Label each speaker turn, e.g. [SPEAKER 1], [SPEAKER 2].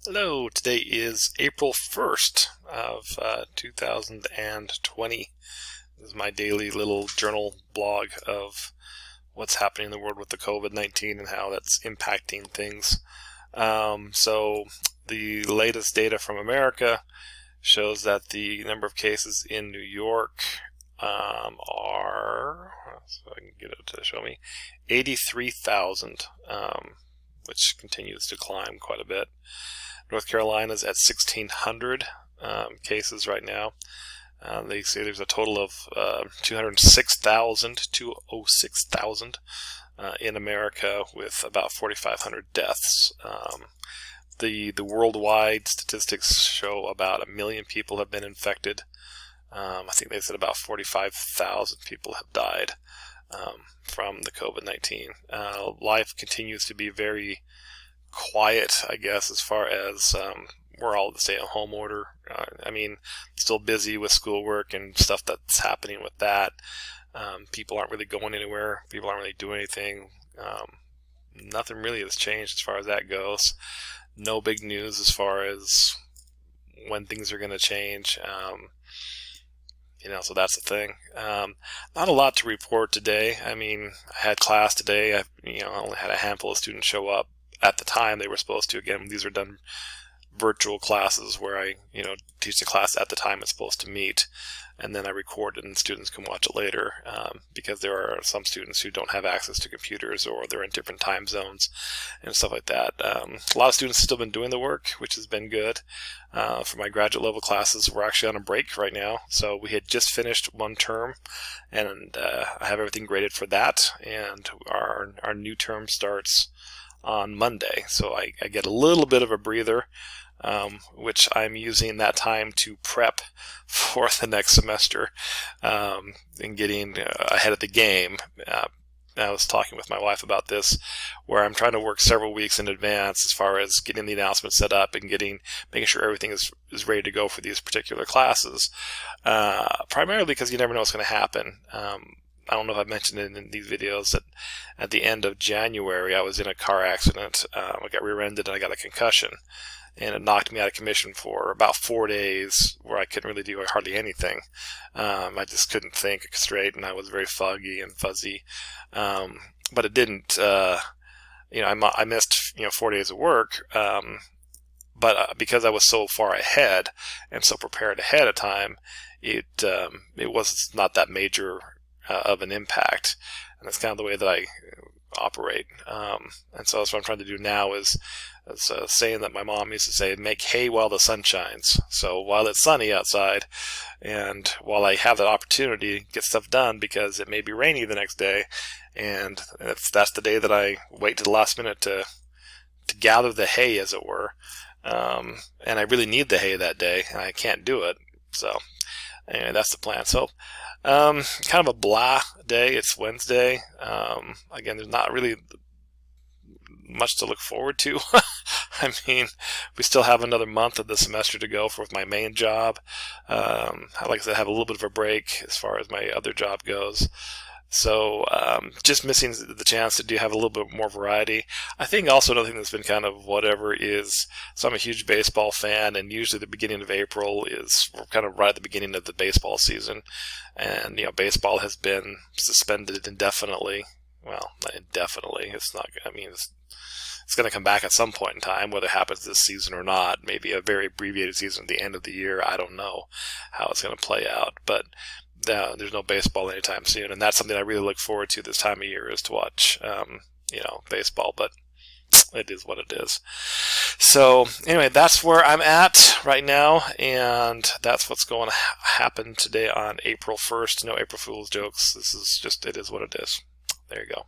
[SPEAKER 1] Hello, today is April 1st of 2020. This is my daily little journal blog of what's happening in the world with the COVID-19 and how that's impacting things. So the latest data from America shows that the number of cases in New York are, so I can get it to show me, 83,000, which continues to climb quite a bit. North Carolina's at 1,600 cases right now. They say there's a total of 206,000 in America, with about 4,500 deaths. The worldwide statistics show about 1 million people have been infected. I think they said about 45,000 people have died from the COVID-19. Life continues to be very quiet, I guess, as far as we're all at the stay-at-home order. Still busy with schoolwork and stuff that's happening with that. People aren't really going anywhere. People aren't really doing anything. Nothing really has changed as far as that goes. No big news as far as when things are going to change. So that's the thing. Not a lot to report today. I had class today. I only had a handful of students show up at the time they were supposed to. Again, these are done virtual classes where I, teach the class at the time it's supposed to meet, and then I record it and students can watch it later, because there are some students who don't have access to computers, or they're in different time zones and stuff like that. A lot of students have still been doing the work, which has been good. For my graduate level classes, we're actually on a break right now, so we had just finished one term, and I have everything graded for that, and our new term starts on Monday, so I get a little bit of a breather, which I'm using that time to prep for the next semester, and getting ahead of the game. I was talking with my wife about this, where I'm trying to work several weeks in advance as far as getting the announcement set up and making sure everything is ready to go for these particular classes, primarily because you never know what's going to happen. I don't know if I mentioned it in these videos that at the end of January I was in a car accident. I got rear-ended and I got a concussion, and it knocked me out of commission for about 4 days, where I couldn't really do hardly anything. I just couldn't think straight, and I was very foggy and fuzzy. But it didn't. I missed 4 days of work. But because I was so far ahead and so prepared ahead of time, it was not that major of an impact, and that's kind of the way that I operate. And so that's what I'm trying to do now is a saying that my mom used to say: make hay while the sun shines. So while it's sunny outside, and while I have that opportunity, get stuff done, because it may be rainy the next day, and that's the day that I wait to the last minute to gather the hay, as it were. And I really need the hay that day, and I can't do it. So anyway, that's the plan. So kind of a blah day. It's Wednesday. Again, there's not really much to look forward to. We still have another month of the semester to go for my main job. Like I said, I have a little bit of a break as far as my other job goes. So just missing the chance to have a little bit more variety. I think also another thing that's been kind of whatever is, so I'm a huge baseball fan, and usually the beginning of April we're kind of right at the beginning of the baseball season, and baseball has been suspended indefinitely. Well, not indefinitely. It's not. It's going to come back at some point in time, whether it happens this season or not. Maybe a very abbreviated season at the end of the year. I don't know how it's going to play out, but there's no baseball anytime soon, and that's something I really look forward to this time of year, is to watch baseball. But it is what it is. So anyway, that's where I'm at right now, and that's what's going to happen today on April 1st. No April Fool's jokes. This is just, it is what it is. There you go.